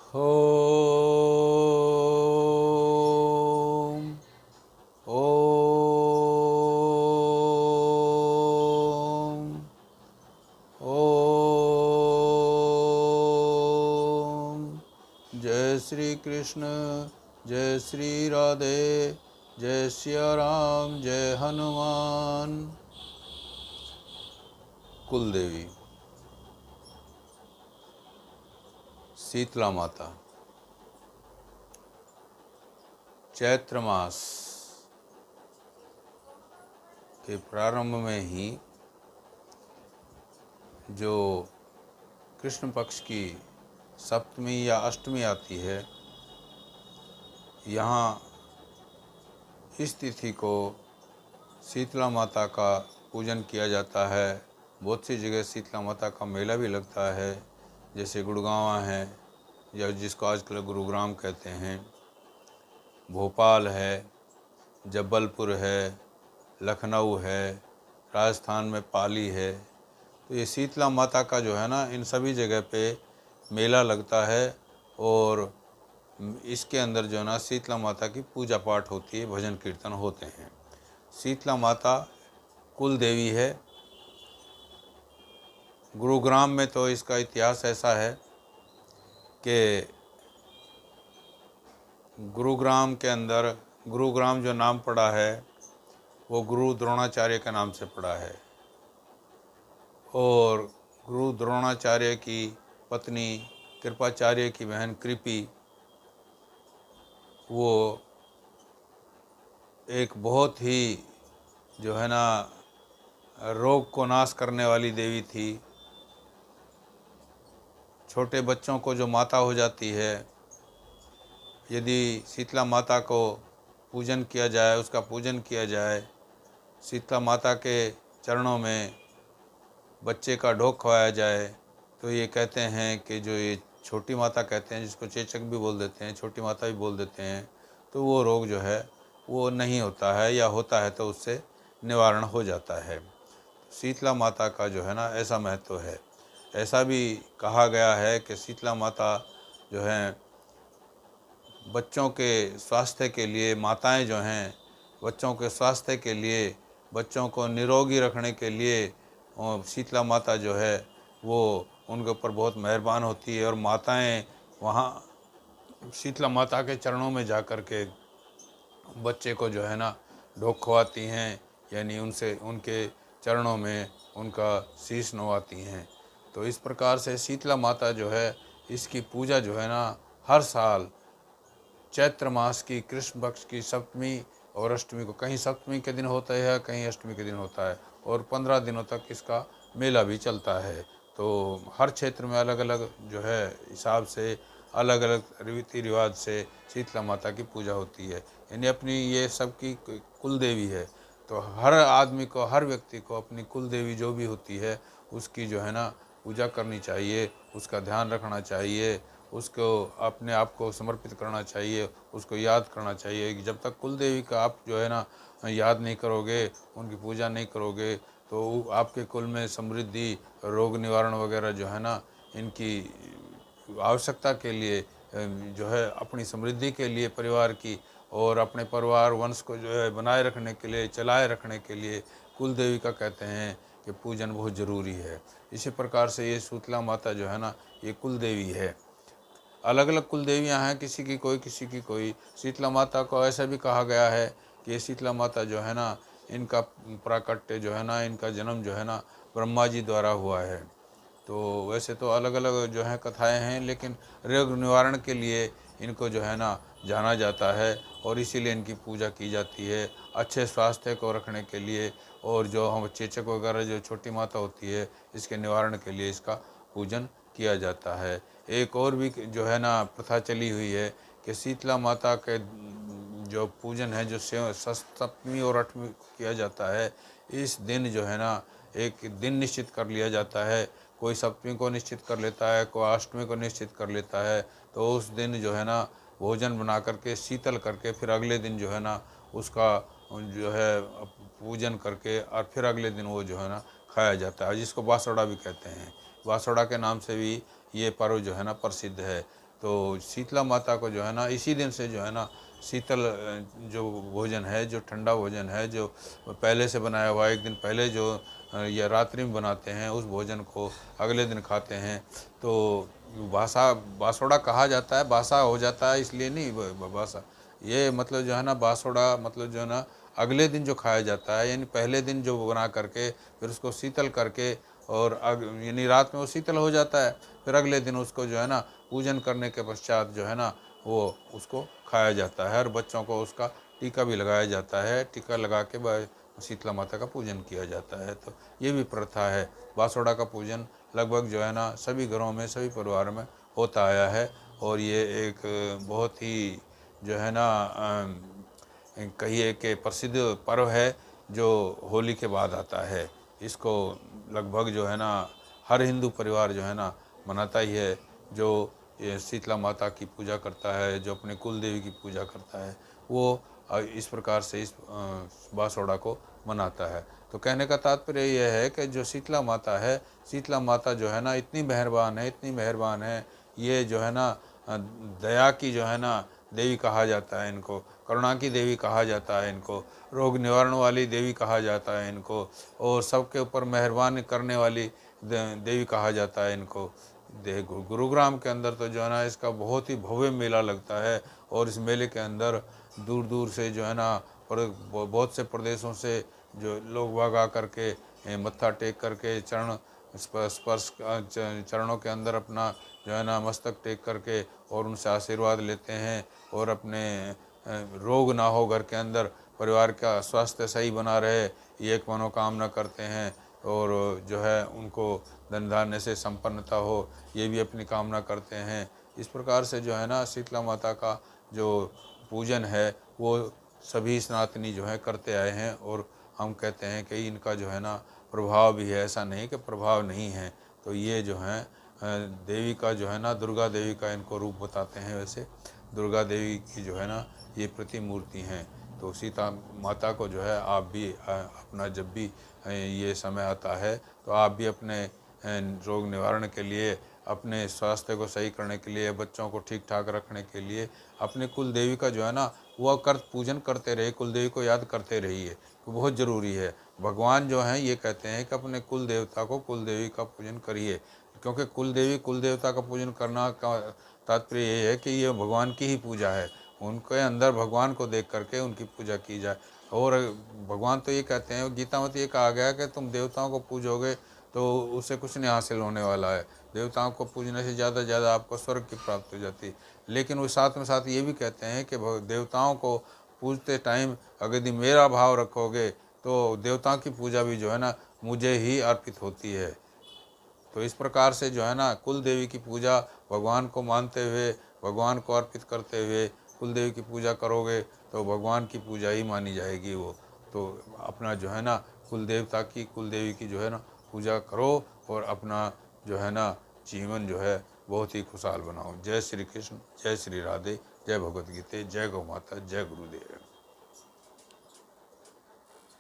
ओम ओम ओम। जय श्री कृष्ण, जय श्री राधे, जय सिया राम, जय हनुमान। कुलदेवी शीतला माता। चैत्र मास के प्रारंभ में ही जो कृष्ण पक्ष की सप्तमी या अष्टमी आती है, यहाँ इस तिथि को शीतला माता का पूजन किया जाता है। बहुत सी जगह शीतला माता का मेला भी लगता है, जैसे गुड़गांव है या जिसको आजकल गुरुग्राम कहते हैं, भोपाल है, जबलपुर है, लखनऊ है, राजस्थान में पाली है। तो ये शीतला माता का जो है ना, इन सभी जगह पे मेला लगता है और इसके अंदर जो है ना शीतला माता की पूजा पाठ होती है, भजन कीर्तन होते हैं। शीतला माता कुल देवी है। गुरुग्राम में तो इसका इतिहास ऐसा है कि गुरुग्राम के अंदर, गुरुग्राम जो नाम पड़ा है वो गुरु द्रोणाचार्य के नाम से पड़ा है और गुरु द्रोणाचार्य की पत्नी कृपाचार्य की बहन कृपी, वो एक बहुत ही जो है ना रोग को नाश करने वाली देवी थी। छोटे बच्चों को जो माता हो जाती है, यदि शीतला माता को पूजन किया जाए, उसका पूजन किया जाए, शीतला माता के चरणों में बच्चे का ढोक खवाया जाए, तो ये कहते हैं कि जो ये छोटी माता कहते हैं, जिसको चेचक भी बोल देते हैं, छोटी माता भी बोल देते हैं, तो वो रोग जो है वो नहीं होता है, या होता है तो उससे निवारण हो जाता है। शीतला माता का जो है ना ऐसा महत्व है। ऐसा भी कहा गया है कि शीतला माता जो हैं बच्चों के स्वास्थ्य के लिए, माताएं जो हैं बच्चों के स्वास्थ्य के लिए, बच्चों को निरोगी रखने के लिए, और शीतला माता जो है वो उनके ऊपर बहुत मेहरबान होती है। और माताएं वहाँ शीतला माता के चरणों में जा कर के बच्चे को जो है ना ढोक खवाती हैं, यानी उनसे उनके चरणों में उनका शीश नवाती हैं। तो इस प्रकार से शीतला माता जो है, इसकी पूजा जो है ना हर साल चैत्र मास की कृष्ण पक्ष की सप्तमी और अष्टमी को, कहीं सप्तमी के दिन होता है, कहीं अष्टमी के दिन होता है, और 15 दिनों तक इसका मेला भी चलता है। तो हर क्षेत्र में अलग अलग जो है हिसाब से, अलग अलग रीति रिवाज से शीतला माता की पूजा होती है। यानी अपनी ये सबकी कुल देवी है। तो हर आदमी को, हर व्यक्ति को अपनी कुल देवी जो भी होती है उसकी जो है ना पूजा करनी चाहिए, उसका ध्यान रखना चाहिए, उसको अपने आप को समर्पित करना चाहिए, उसको याद करना चाहिए कि जब तक कुल देवी का आप जो है ना याद नहीं करोगे, उनकी पूजा नहीं करोगे, तो आपके कुल में समृद्धि, रोग निवारण वगैरह जो है ना, इनकी आवश्यकता के लिए जो है, अपनी समृद्धि के लिए परिवार की और अपने परिवार वंश को जो है बनाए रखने के लिए, चलाए रखने के लिए कुल देवी का कहते हैं कि पूजन बहुत ज़रूरी है। इसी प्रकार से ये शीतला माता जो है ना, ये कुल देवी है। अलग अलग कुल देवियाँ हैं, किसी की कोई, किसी की कोई। शीतला माता को ऐसा भी कहा गया है कि ये शीतला माता जो है ना, इनका प्राकट्य जो है ना, इनका जन्म जो है ना ब्रह्मा जी द्वारा हुआ है। तो वैसे तो अलग अलग जो है कथाएं हैं, लेकिन रोग निवारण के लिए इनको जो है ना जाना जाता है और इसीलिए इनकी पूजा की जाती है, अच्छे स्वास्थ्य को रखने के लिए। और जो हम चेचक वगैरह जो छोटी माता होती है, इसके निवारण के लिए इसका पूजन किया जाता है। एक और भी जो है ना प्रथा चली हुई है कि शीतला माता के जो पूजन है, जो सप्तमी और अष्टमी किया जाता है, इस दिन जो है ना एक दिन निश्चित कर लिया जाता है। कोई सप्तमी को निश्चित कर लेता है, कोई अष्टमी को निश्चित कर लेता है। तो उस दिन जो है ना भोजन बना करके शीतल करके, फिर अगले दिन जो है ना उसका जो है पूजन करके, और फिर अगले दिन वो जो है ना खाया जाता है, जिसको बासोड़ा भी कहते हैं। बासोड़ा के नाम से भी ये पर्व जो है ना प्रसिद्ध है। तो शीतला माता को जो है ना इसी दिन से जो है ना शीतल जो भोजन है, जो ठंडा भोजन है, जो पहले से बनाया हुआ एक दिन पहले जो या रात्रि में बनाते हैं, उस भोजन को अगले दिन खाते हैं। तो बासोड़ा कहा जाता है, बासा हो जाता है इसलिए नहीं, बासा ये मतलब जो है ना, बासोड़ा मतलब जो है ना अगले दिन जो खाया जाता है, यानी पहले दिन जो बना करके फिर उसको शीतल करके और यानी रात में वो शीतल हो जाता है, फिर अगले दिन उसको जो है ना पूजन करने के पश्चात जो है ना वो उसको खाया जाता है और बच्चों को उसका टीका भी लगाया जाता है। टीका लगा के शीतला माता का पूजन किया जाता है। तो ये भी प्रथा है। बासोड़ा का पूजन लगभग जो है ना सभी घरों में, सभी परिवार में होता आया है और ये एक बहुत ही जो है ना कहिए कि प्रसिद्ध पर्व है जो होली के बाद आता है। इसको लगभग जो है ना हर हिंदू परिवार जो है ना मनाता ही है, जो ये शीतला माता की पूजा करता है, जो अपने कुल देवी की पूजा करता है, वो इस प्रकार से इस बासोड़ा को मनाता है। तो कहने का तात्पर्य यह है कि जो शीतला माता है, शीतला माता जो है ना इतनी मेहरबान है, इतनी मेहरबान है, ये जो है ना दया की जो है ना देवी कहा जाता है इनको, करुणा की देवी कहा जाता है इनको, रोग निवारण वाली देवी कहा जाता है इनको, और सबके ऊपर मेहरबान करने वाली देवी कहा जाता है इनको। गुरुग्राम के अंदर तो जो है ना इसका बहुत ही भव्य मेला लगता है और इस मेले के अंदर दूर दूर से जो है ना बहुत से प्रदेशों से जो लोग बाग आ करके मत्था टेक करके चरण स्पर्श चरणों के अंदर अपना जो है ना मस्तक टेक करके और उनसे आशीर्वाद लेते हैं और अपने रोग ना हो घर के अंदर, परिवार का स्वास्थ्य सही बना रहे, ये एक मनोकामना करते हैं और जो है उनको धन धान्य से संपन्नता हो, ये भी अपनी कामना करते हैं। इस प्रकार से जो है ना शीतला माता का जो पूजन है वो सभी सनातनी जो है करते आए हैं और हम कहते हैं कि इनका जो है ना प्रभाव भी है, ऐसा नहीं कि प्रभाव नहीं है। तो ये जो है देवी का जो है ना, दुर्गा देवी का इनको रूप बताते हैं। वैसे दुर्गा देवी की जो है ना ये प्रतिमूर्ति हैं। तो सीता माता को जो है आप भी अपना जब भी ये समय आता है तो आप भी अपने रोग निवारण के लिए, अपने स्वास्थ्य को सही करने के लिए, बच्चों को ठीक ठाक रखने के लिए अपने कुल देवी का जो है ना वह पूजन करते रहे, कुल देवी को याद करते रहिए, तो बहुत ज़रूरी है। भगवान जो हैं ये कहते हैं कि अपने कुल देवता को, कुल देवी का पूजन करिए, क्योंकि कुल देवी कुल देवता का पूजन करना का तात्पर्य ये है कि ये भगवान की ही पूजा है, उनके अंदर भगवान को देख करके उनकी पूजा की जाए। और भगवान तो ये कहते हैं, गीता में तो ये कहा गया है कि तुम देवताओं को पूजोगे तो उससे कुछ नहीं हासिल होने वाला है, देवताओं को पूजने से ज़्यादा आपको स्वर्ग की प्राप्ति हो जाती है। लेकिन वो साथ में साथ ये भी कहते हैं कि देवताओं को पूजते टाइम अगर यदि मेरा भाव रखोगे तो देवताओं की पूजा भी जो है ना मुझे ही अर्पित होती है। तो इस प्रकार से जो है ना कुल देवी की पूजा भगवान को मानते हुए, भगवान को अर्पित करते हुए कुल देवी की पूजा करोगे तो भगवान की पूजा ही मानी जाएगी वो। तो अपना जो है ना कुल देवता की, कुल देवी की जो है ना पूजा करो और अपना जो है ना जीवन जो है बहुत ही खुशहाल बनाओ। जय श्री कृष्ण, जय श्री राधे, जय भगवद गीता, जय गौ माता, जय गुरुदेव।